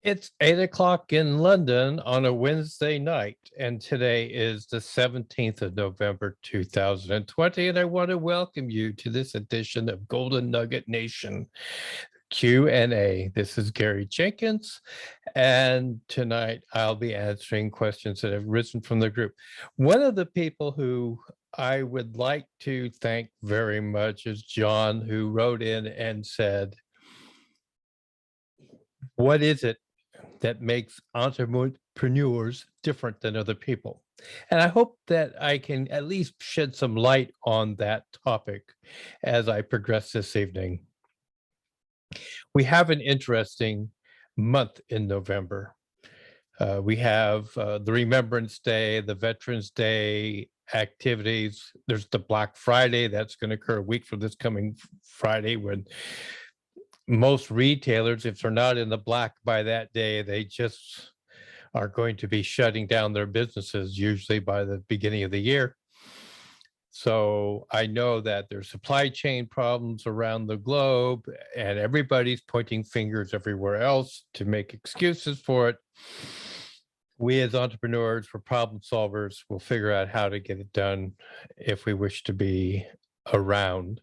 It's 8 o'clock in London on a Wednesday night, and today is the 17th of November, 2020. And I want to welcome you to this edition of Golden Nugget Nation Q&A. This is Gary Jenkins, and tonight I'll be answering questions that have risen from the group. One of the people who I would like to thank very much is John, who wrote in and said, what is it that makes entrepreneurs different than other people? And I hope that I can at least shed some light on that topic as I progress this evening. We have an interesting month in November. We have the Remembrance Day, the Veterans Day activities. There's the Black Friday that's going to occur a week from this coming Friday, when most retailers, if they're not in the black by that day, they just are going to be shutting down their businesses, usually by the beginning of the year. So I know that there's supply chain problems around the globe, and everybody's pointing fingers everywhere else to make excuses for it. We as entrepreneurs, we're problem solvers, we'll figure out how to get it done if we wish to be around.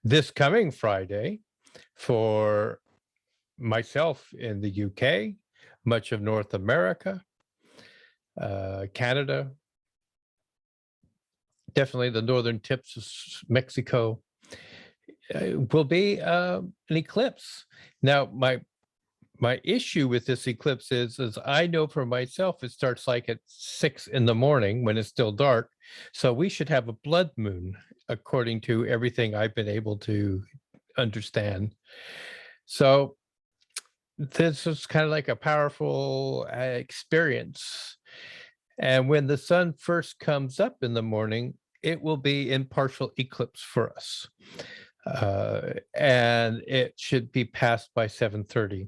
This coming Friday, for myself in the UK, much of North America, Canada, definitely the northern tips of Mexico, will be an eclipse. Now, my issue with this eclipse is I know for myself it starts like at 6 in the morning when it's still dark. So we should have a blood moon, according to everything I've been able to understand. So this is kind of like a powerful experience. And when the sun first comes up in the morning, it will be in partial eclipse for us. And it should be passed by 7:30.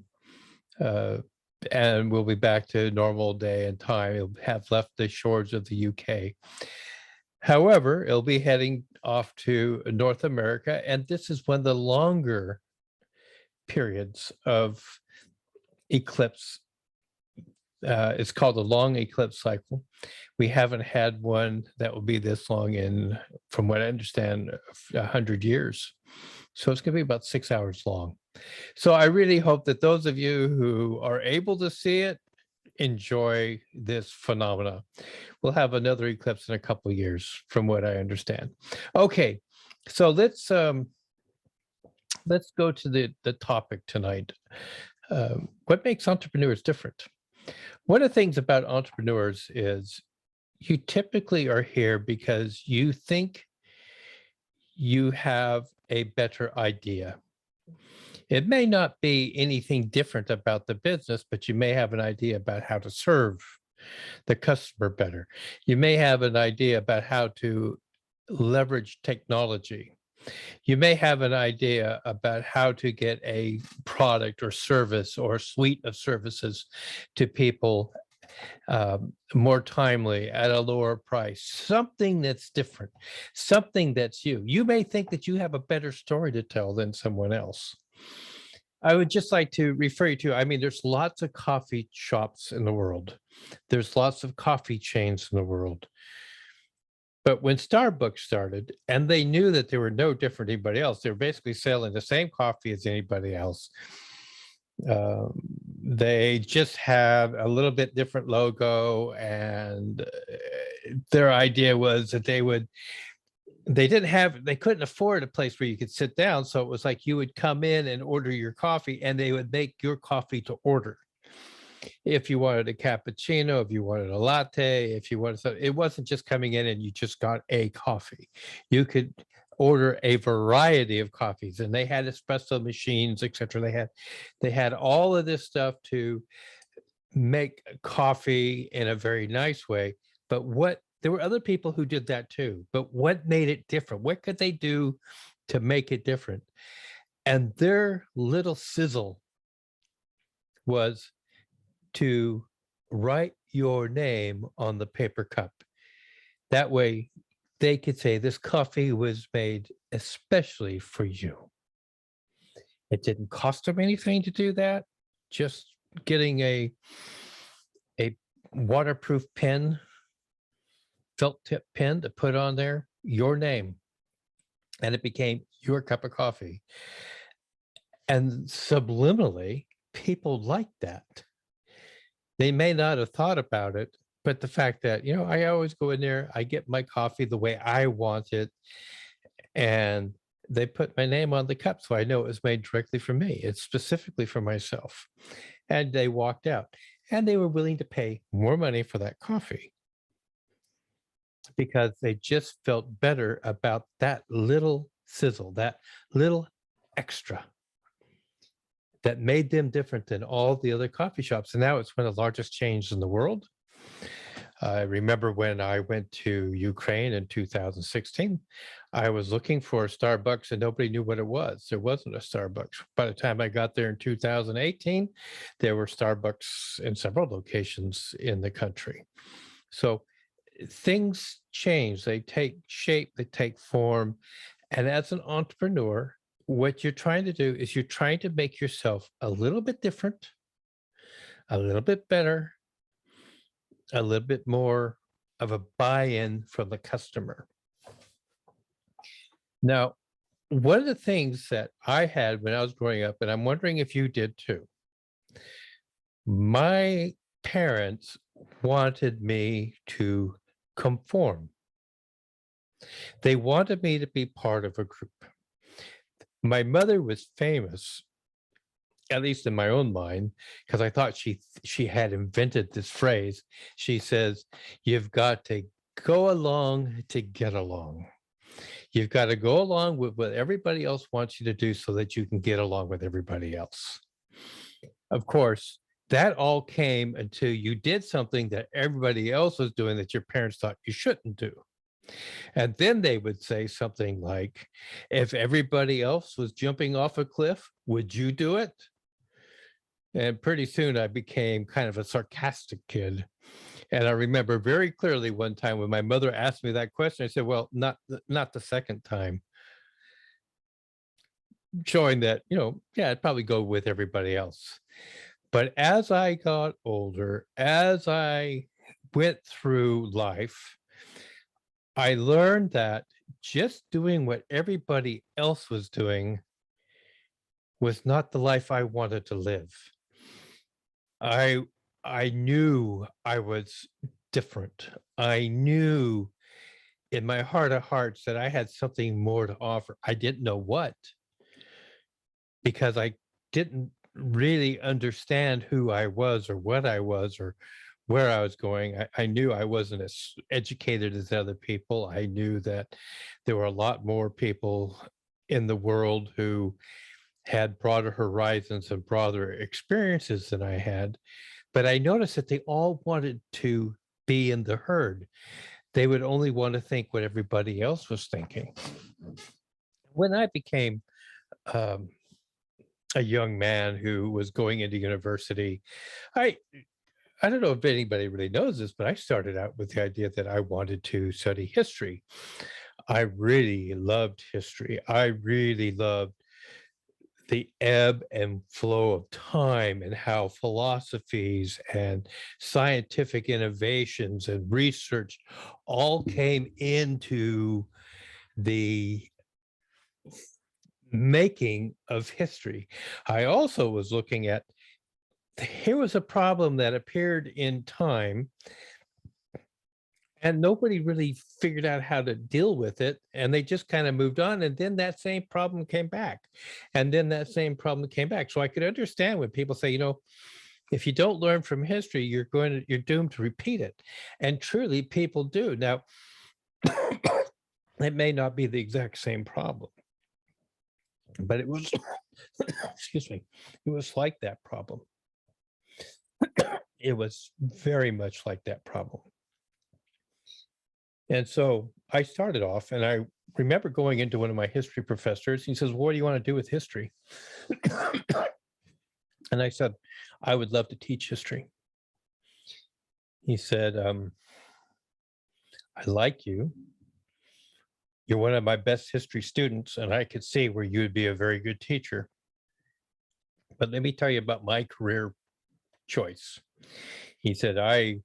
And we'll be back to normal day and time. It'll have left the shores of the UK. However, it'll be heading off to North America, and this is one of the longer periods of eclipse. It's called a long eclipse cycle. We haven't had one that will be this long in, from what I understand, 100 years. So it's going to be about 6 hours long. So I really hope that those of you who are able to see it enjoy this phenomena. We'll have another eclipse in a couple of years, from what I understand. Okay, so let's go to the topic tonight. What makes entrepreneurs different? One of the things about entrepreneurs is you typically are here because you think you have a better idea. It may not be anything different about the business, but you may have an idea about how to serve the customer better. You may have an idea about how to leverage technology. You may have an idea about how to get a product or service or suite of services to people more timely at a lower price, something that's different, something that's you. You may think that you have a better story to tell than someone else. I would just like to refer you to, I mean, there's lots of coffee shops in the world. There's lots of coffee chains in the world. But when Starbucks started, and they knew that they were no different than anybody else, they were basically selling the same coffee as anybody else. They just have a little bit different logo, and their idea was that they couldn't afford a place where you could sit down. So it was like you would come in and order your coffee, and they would make your coffee to order. If you wanted a cappuccino, if you wanted a latte, if you wanted something, it wasn't just coming in and you just got a coffee. You could order a variety of coffees, and they had espresso machines, etc. They had all of this stuff to make coffee in a very nice way. But there were other people who did that too. But what made it different? What could they do to make it different? And their little sizzle was to write your name on the paper cup. That way they could say, this coffee was made especially for you. It didn't cost them anything to do that, just getting a waterproof pen, felt tip pen to put on there, your name, and it became your cup of coffee. And subliminally, people liked that. They may not have thought about it, but the fact that, I always go in there, I get my coffee the way I want it, and they put my name on the cup, so I know it was made directly for me. It's specifically for myself. And they walked out, and they were willing to pay more money for that coffee because they just felt better about that little sizzle, that little extra that made them different than all the other coffee shops. And now it's one of the largest chains in the world. I remember when I went to Ukraine in 2016, I was looking for a Starbucks and nobody knew what it was. There wasn't a Starbucks. By the time I got there in 2018, there were Starbucks in several locations in the country. So things change, they take shape, they take form. And as an entrepreneur, what you're trying to do is you're trying to make yourself a little bit different, a little bit better, a little bit more of a buy-in from the customer. Now, one of the things that I had when I was growing up, and I'm wondering if you did too, my parents wanted me to conform. They wanted me to be part of a group. My mother was famous, at least in my own mind, because I thought she had invented this phrase. She says, "You've got to go along to get along. You've got to go along with what everybody else wants you to do so that you can get along with everybody else." Of course, that all came until you did something that everybody else was doing that your parents thought you shouldn't do. And then they would say something like, "If everybody else was jumping off a cliff, would you do it?" And pretty soon I became kind of a sarcastic kid. And I remember very clearly one time when my mother asked me that question, I said, "Well, not the second time." Showing that, yeah, I'd probably go with everybody else. But as I got older, as I went through life, I learned that just doing what everybody else was doing was not the life I wanted to live. I I knew I was different. I knew in my heart of hearts that I had something more to offer. I didn't know what, because I didn't really understand who I was or what I was or where I was going. I knew I wasn't as educated as other people. I knew that there were a lot more people in the world who had broader horizons and broader experiences than I had. But I noticed that they all wanted to be in the herd. They would only want to think what everybody else was thinking. When I became um, a young man who was going into university, I I don't know if anybody really knows this, but I started out with the idea that I wanted to study history. I really loved history. I really loved the ebb and flow of time and how philosophies and scientific innovations and research all came into the making of history. I also was looking at, here was a problem that appeared in time and nobody really figured out how to deal with it, and they just kind of moved on, and then that same problem came back, and then that same problem came back. So I could understand when people say, if you don't learn from history, you're doomed to repeat it. And truly people do. Now, it may not be the exact same problem, but it was excuse me, it was like that problem. It was very much like that problem. And so I started off, and I remember going into one of my history professors. He says, "What do you want to do with history?" And I said, "I would love to teach history." He said, "I like you. You're one of my best history students, and I could see where you would be a very good teacher. But let me tell you about my career choice. He said, I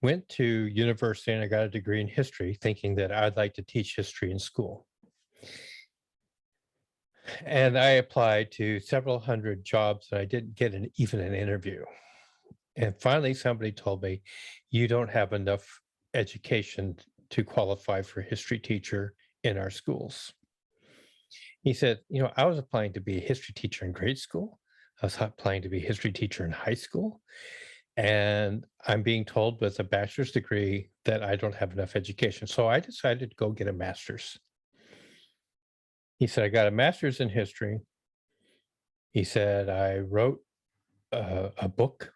went to university and I got a degree in history thinking that I'd like to teach history in school. And I applied to several hundred jobs and I didn't get even an interview. And finally, somebody told me, you don't have enough education to qualify for history teacher in our schools. He said, I was applying to be a history teacher in grade school. I was applying to be a history teacher in high school. And I'm being told with a bachelor's degree that I don't have enough education. So I decided to go get a master's. He said, I got a master's in history. He said, I wrote a book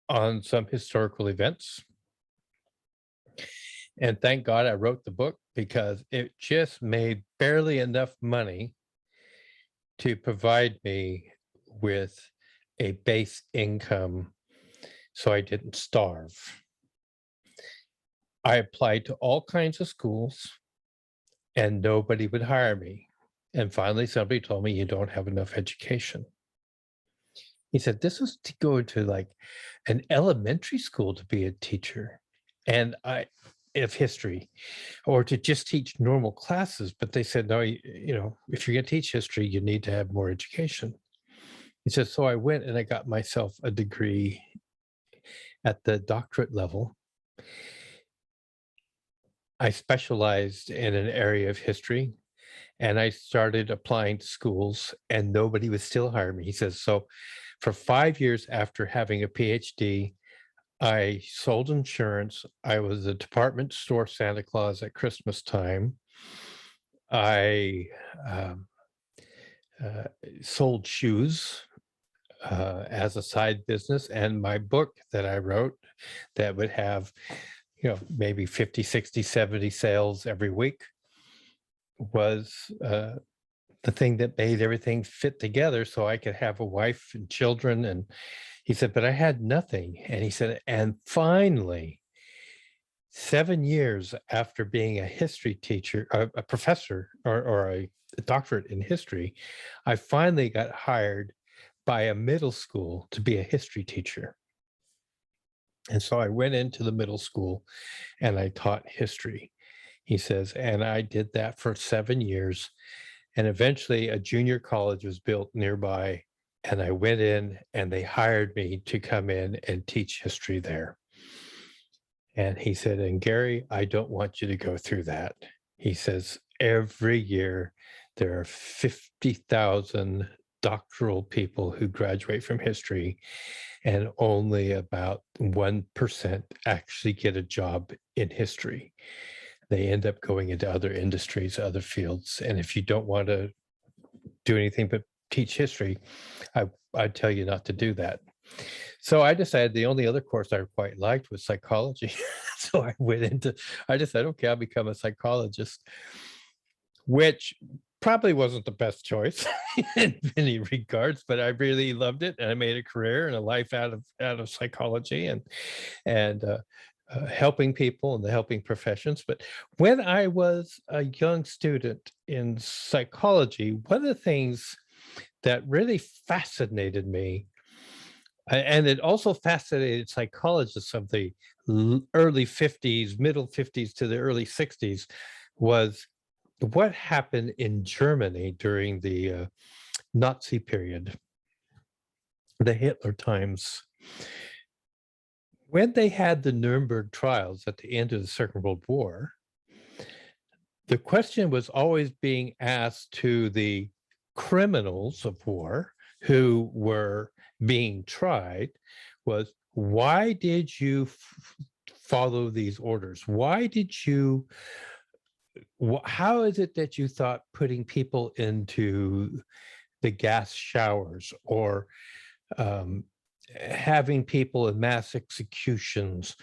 on some historical events. And thank God I wrote the book because it just made barely enough money to provide me with a base income so I didn't starve. I applied to all kinds of schools and nobody would hire me. And finally, somebody told me, you don't have enough education. He said, this is to go to like an elementary school to be a teacher and of history, or to just teach normal classes. But they said, no, if you're going to teach history, you need to have more education. He said, so I went and I got myself a degree at the doctorate level. I specialized in an area of history and I started applying to schools and nobody would still hire me. He says, so for 5 years after having a PhD, I sold insurance. I was a department store Santa Claus at Christmas time. I sold shoes as a side business, and my book that I wrote that would have, maybe 50, 60, 70 sales every week was the thing that made everything fit together so I could have a wife and children. And he said, but I had nothing. And he said, and finally, 7 years after being a history teacher, a professor or a doctorate in history, I finally got hired by a middle school to be a history teacher. And so I went into the middle school and I taught history. He says, and I did that for 7 years. And eventually a junior college was built nearby. And I went in and they hired me to come in and teach history there. And he said, and Gary, I don't want you to go through that. He says, every year there are 50,000 doctoral people who graduate from history, and only about 1% actually get a job in history. They end up going into other industries, other fields. And if you don't want to do anything but teach history, I'd tell you not to do that. So I decided the only other course I quite liked was psychology. So I decided, okay, I'll become a psychologist, which probably wasn't the best choice in many regards, but I really loved it. And I made a career and a life out of psychology and helping people in the helping professions. But when I was a young student in psychology, one of the things that really fascinated me, and it also fascinated psychologists of the early 50s, middle 50s to the early 60s, was what happened in Germany during the Nazi period, the Hitler times. When they had the Nurburg trials at the end of the Second World War, the question was always being asked to the criminals of war who were being tried was, why did you follow these orders? How is it that you thought putting people into the gas showers or having people in mass executions,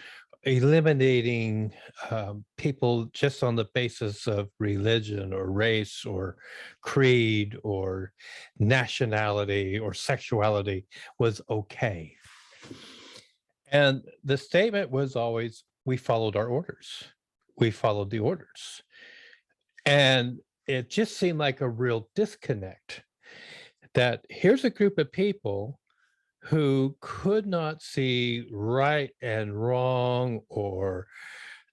eliminating people just on the basis of religion or race or creed or nationality or sexuality was okay? And the statement was always, we followed our orders. We followed the orders. And it just seemed like a real disconnect that here's a group of people who could not see right and wrong or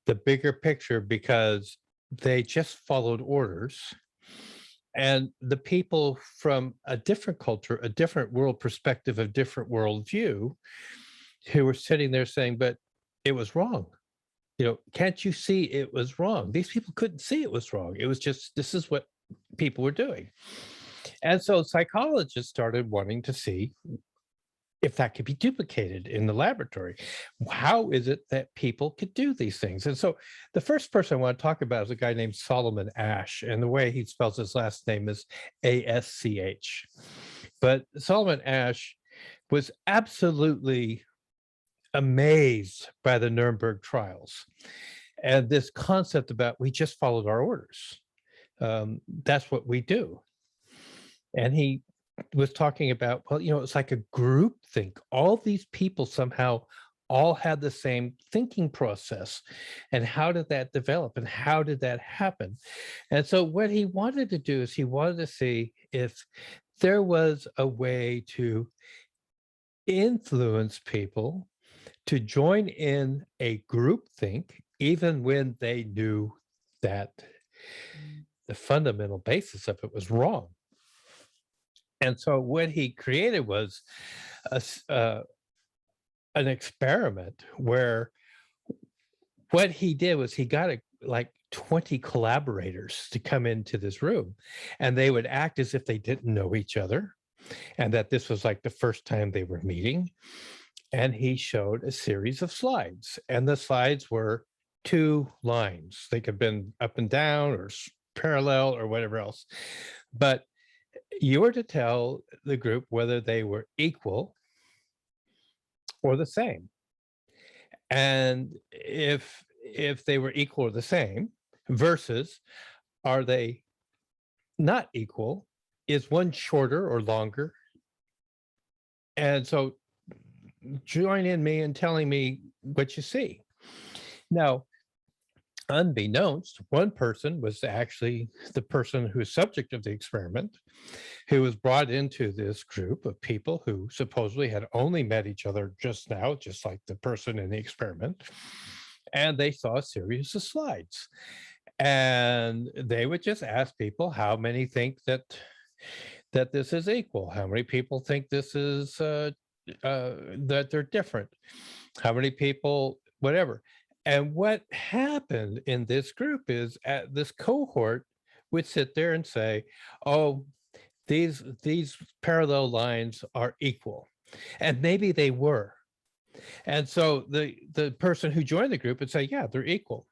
the bigger picture because they just followed orders. And the people from a different culture, a different world perspective, a different worldview, who were sitting there saying, but it was wrong. Can't you see it was wrong? These people couldn't see it was wrong. It was just, this is what people were doing. And so psychologists started wanting to see if that could be duplicated in the laboratory. How is it that people could do these things? And so the first person I want to talk about is a guy named Solomon Asch, and the way he spells his last name is Asch. But Solomon Asch was absolutely amazed by the Nurburg trials and this concept about we just followed our orders. That's what we do. And he was talking about, well, it's like a group think. All these people somehow all had the same thinking process. And how did that develop? And how did that happen? And so what he wanted to do is he wanted to see if there was a way to influence people to join in a group think, even when they knew that the fundamental basis of it was wrong. And so what he created was an experiment where what he did was he got like 20 collaborators to come into this room, and they would act as if they didn't know each other and that this was like the first time they were meeting. And he showed a series of slides, and the slides were 2 lines. They could have been up and down or parallel or whatever else. But you were to tell the group whether they were equal or the same. And if they were equal or the same versus are they not equal, is one shorter or longer? And so join in me in telling me what you see. Now, unbeknownst, one person was actually the person who's subject of the experiment, who was brought into this group of people who supposedly had only met each other just now, just like the person in the experiment. And they saw a series of slides. And they would just ask people how many think that this is equal, how many people think this is that they're different, how many people, whatever. And what happened in this group is this cohort would sit there and say, oh, these parallel lines are equal. And maybe they were. And so the person who joined the group would say, yeah, they're equal.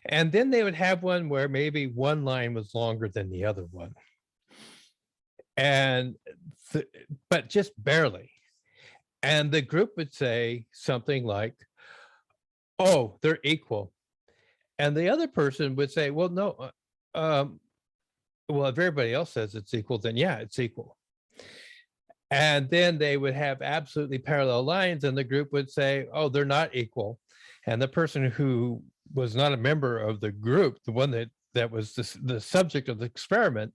And then they would have one where maybe one line was longer than the other one. And but just barely. And the group would say something like, oh, they're equal. And the other person would say, well, no, well, if everybody else says it's equal, then yeah, it's equal. And then they would have absolutely parallel lines, and the group would say, oh, they're not equal. And the person who was not a member of the group, the one that was the subject of the experiment,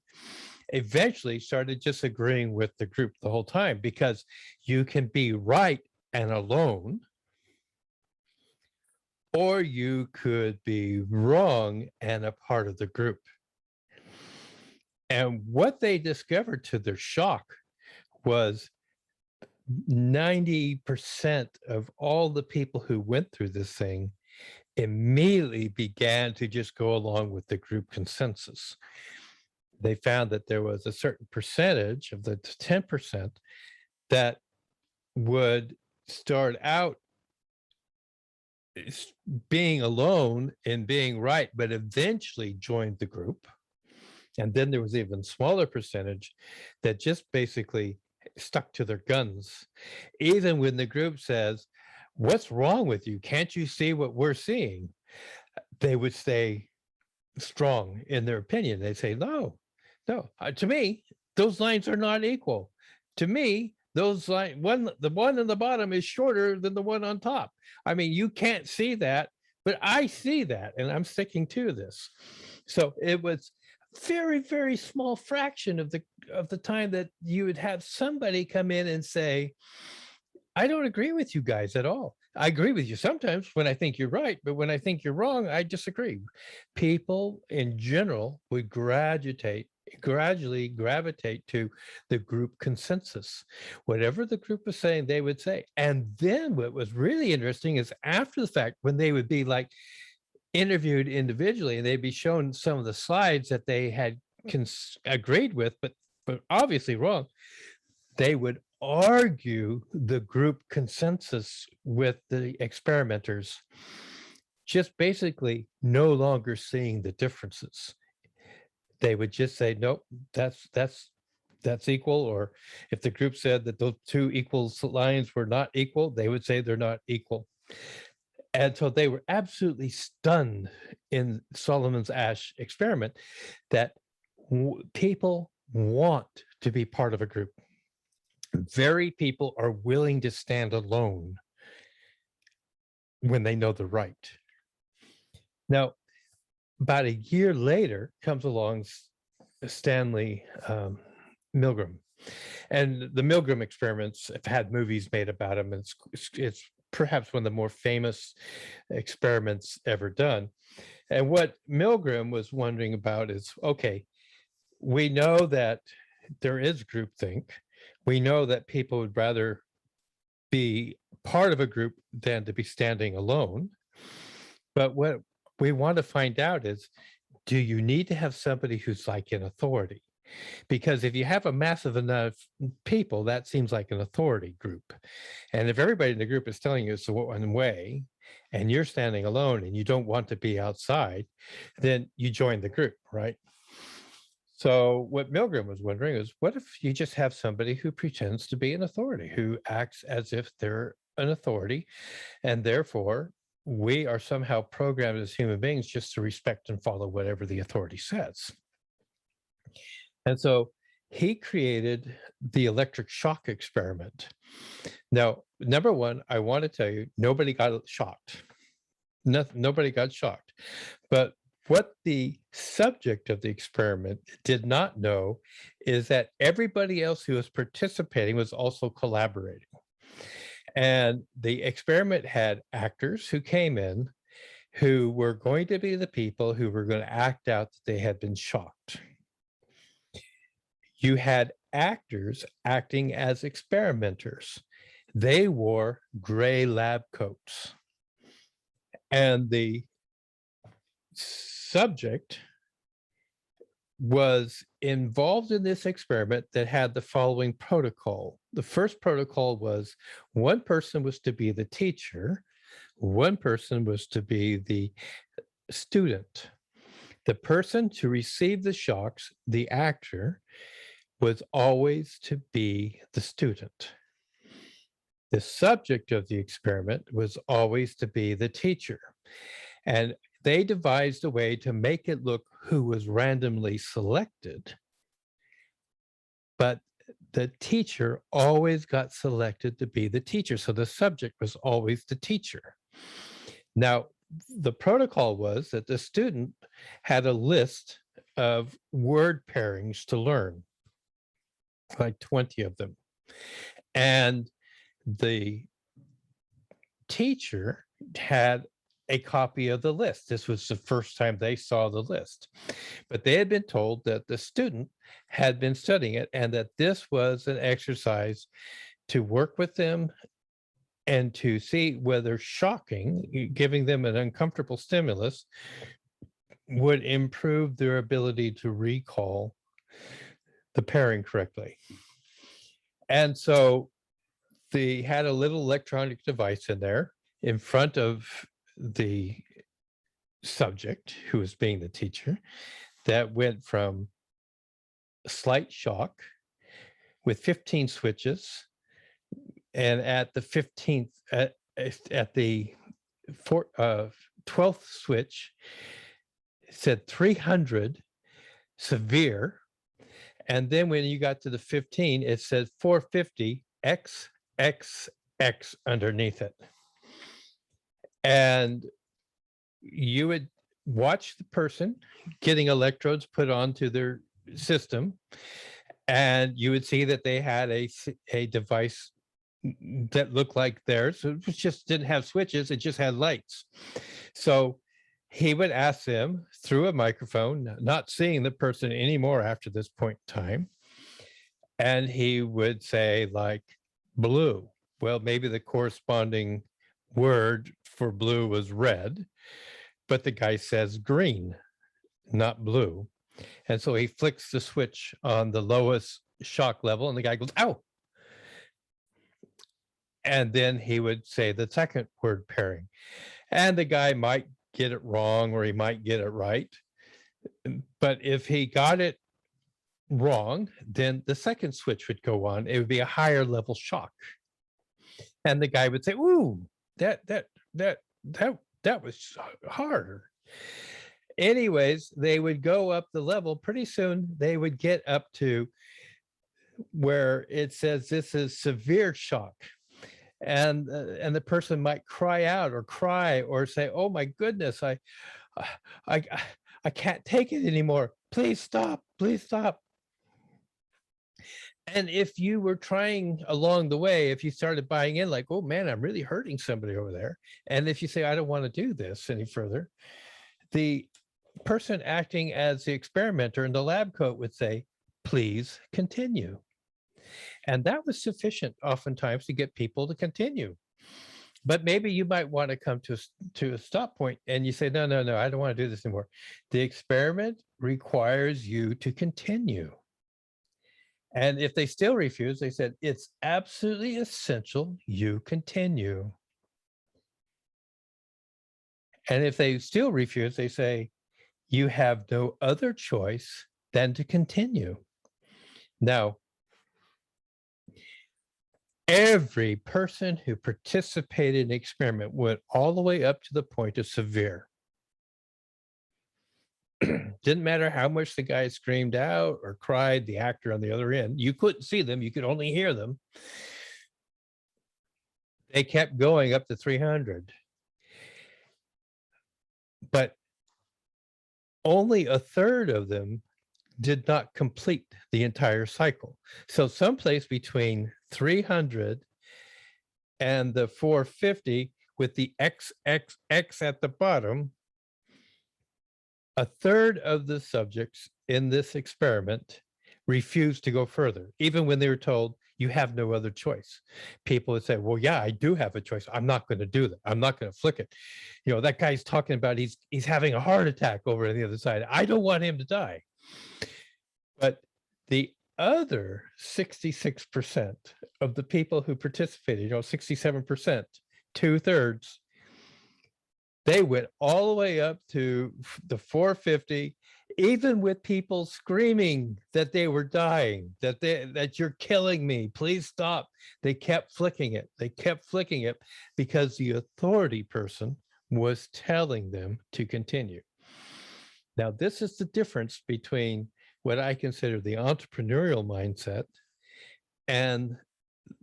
eventually started just agreeing with the group the whole time, because you can be right and alone, or you could be wrong and a part of the group. And what they discovered, to their shock, was 90% of all the people who went through this thing immediately began to just go along with the group consensus. They found that there was a certain percentage of the 10% that would start out being alone and being right, but eventually joined the group. And then there was even smaller percentage that just basically stuck to their guns. Even when the group says, what's wrong with you? Can't you see what we're seeing? They would stay strong in their opinion. They say, no, to me, those lines are not equal. To me, those lines, the one on the bottom is shorter than the one on top. I mean, you can't see that, but I see that, and I'm sticking to this. So it was very, very small fraction of the time that you would have somebody come in and say, I don't agree with you guys at all. I agree with you sometimes when I think you're right, but when I think you're wrong, I disagree. People in general would gradually gravitate to the group consensus. Whatever the group was saying, they would say. And then what was really interesting is after the fact, when they would be like interviewed individually and they'd be shown some of the slides that they had agreed with, but obviously wrong, they would argue the group consensus with the experimenters, just basically no longer seeing the differences. They would just say, nope, that's equal. Or if the group said that those two equal lines were not equal, they would say they're not equal. And so they were absolutely stunned in Solomon's Asch experiment that people want to be part of a group. Very people are willing to stand alone when they know the right. Now, about a year later comes along Stanley Milgram. And the Milgram experiments have had movies made about them. It's perhaps one of the more famous experiments ever done. And what Milgram was wondering about is, okay, we know that there is groupthink. We know that people would rather be part of a group than to be standing alone. But what we want to find out is, do you need to have somebody who's like in authority? Because if you have a massive enough people, that seems like an authority group. And if everybody in the group is telling you it's one way and you're standing alone and you don't want to be outside, then you join the group, right? So what Milgram was wondering is, what if you just have somebody who pretends to be an authority, who acts as if they're an authority, and therefore we are somehow programmed as human beings just to respect and follow whatever the authority says. And so he created the electric shock experiment. Now, number one, I want to tell you, nobody got shocked. Nobody got shocked. But what the subject of the experiment did not know is that everybody else who was participating was also collaborating. And the experiment had actors who came in who were going to be the people who were going to act out that they had been shocked. You had actors acting as experimenters. They wore gray lab coats. And the subject was involved in this experiment that had the following protocol. The first protocol was one person was to be the teacher, one person was to be the student. The person to receive the shocks, the actor, was always to be the student. The subject of the experiment was always to be the teacher. And they devised a way to make it look who was randomly selected, but the teacher always got selected to be the teacher. So the subject was always the teacher. Now, the protocol was that the student had a list of word pairings to learn, like 20 of them. And the teacher had a copy of the list. This was the first time they saw the list. But they had been told that the student had been studying it and that this was an exercise to work with them and to see whether shocking, giving them an uncomfortable stimulus, would improve their ability to recall the pairing correctly. And so they had a little electronic device in there in front of the subject who was being the teacher that went from slight shock with 15 switches, and at the 15th at the 12th switch it said 300 severe, and then when you got to the 15 it said 450 XXX underneath it. And you would watch the person getting electrodes put onto their system, and you would see that they had a device that looked like theirs. It just didn't have switches. It just had lights. So he would ask them through a microphone, not seeing the person anymore after this point in time. And he would say like blue. Well, maybe the corresponding word for blue was red, but the guy says green, not blue. And so he flicks the switch on the lowest shock level and the guy goes, ow. And then he would say the second word pairing. And the guy might get it wrong or he might get it right. But if he got it wrong, then the second switch would go on. It would be a higher level shock. And the guy would say, ooh, that was harder. Anyways, they would go up the level. Pretty soon they would get up to where it says this is severe shock. And the person might cry out or cry or say, oh my goodness, I can't take it anymore. Please stop, please stop. And if you were trying along the way, if you started buying in like, oh man, I'm really hurting somebody over there. And if you say, I don't want to do this any further, the person acting as the experimenter in the lab coat would say, please continue. And that was sufficient oftentimes to get people to continue. But maybe you might want to come to a stop point and you say, no, I don't want to do this anymore. The experiment requires you to continue. And if they still refuse, they said, it's absolutely essential you continue. And if they still refuse, they say, you have no other choice than to continue. Now, every person who participated in the experiment went all the way up to the point of severe. Didn't matter how much the guy screamed out or cried, the actor on the other end. You couldn't see them, you could only hear them. They kept going up to 300. But only a third of them did not complete the entire cycle. So someplace between 300 and the 450 with the XXX at the bottom, a third of the subjects in this experiment refused to go further, even when they were told, you have no other choice. People would say, well, yeah, I do have a choice. I'm not going to do that. I'm not going to flick it. You know, that guy's talking about he's having a heart attack over on the other side. I don't want him to die. But the other 66% of the people who participated, 67%, 2/3, they went all the way up to the 450, even with people screaming that they were dying, that you're killing me, please stop. They kept flicking it. They kept flicking it because the authority person was telling them to continue. Now, this is the difference between what I consider the entrepreneurial mindset and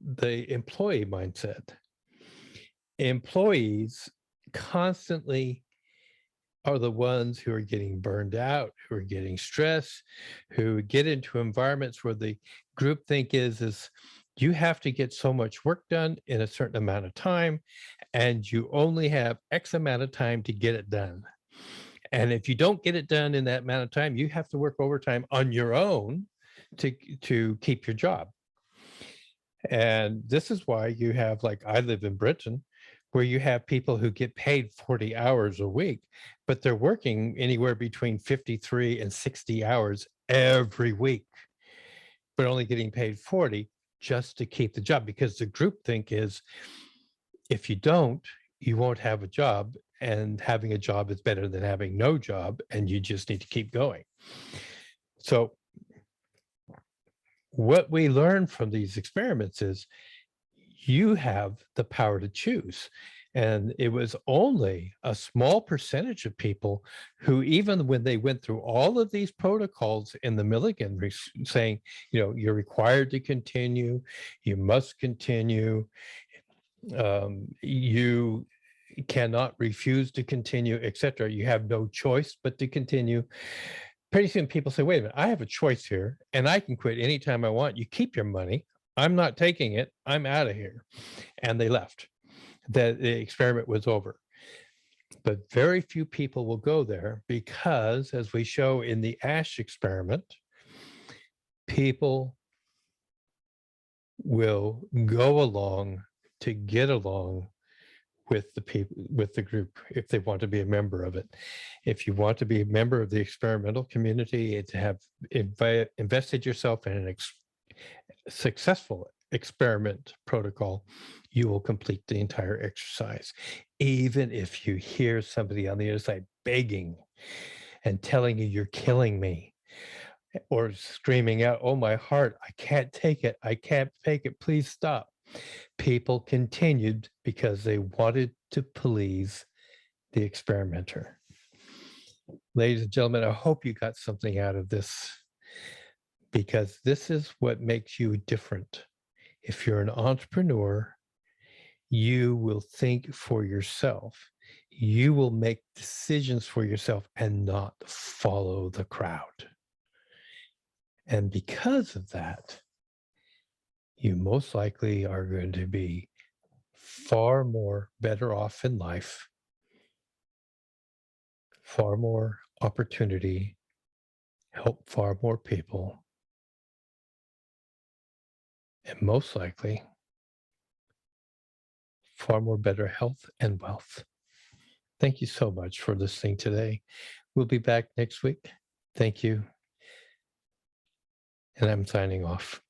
the employee mindset. Employees constantly are the ones who are getting burned out, who are getting stressed, who get into environments where the groupthink is you have to get so much work done in a certain amount of time, and you only have X amount of time to get it done. And if you don't get it done in that amount of time, you have to work overtime on your own to keep your job. And this is why you have, like, I live in Britain, where you have people who get paid 40 hours a week, but they're working anywhere between 53 and 60 hours every week, but only getting paid 40 just to keep the job, because the groupthink is if you don't, you won't have a job, and having a job is better than having no job, and you just need to keep going. So what we learn from these experiments is you have the power to choose. And it was only a small percentage of people who, even when they went through all of these protocols in the Milgram saying, you're required to continue, you must continue, you cannot refuse to continue, etc. You have no choice but to continue. Pretty soon people say, wait a minute, I have a choice here and I can quit anytime I want. You keep your money. I'm not taking it. I'm out of here. And they left. That the experiment was over. But very few people will go there because, as we show in the Asch experiment, people will go along to get along with the people, with the group, if they want to be a member of it. If you want to be a member of the experimental community and to have invested yourself in an successful experiment protocol, you will complete the entire exercise. Even if you hear somebody on the other side begging and telling you you're killing me, or screaming out, "Oh, my heart, I can't take it. I can't take it. Please stop." People continued because they wanted to please the experimenter. Ladies and gentlemen, I hope you got something out of this, because this is what makes you different. If you're an entrepreneur, you will think for yourself. You will make decisions for yourself and not follow the crowd. And because of that, you most likely are going to be far more better off in life, far more opportunity, help far more people, and most likely far more better health and wealth. Thank you so much for listening today. We'll be back next week. Thank you. And I'm signing off.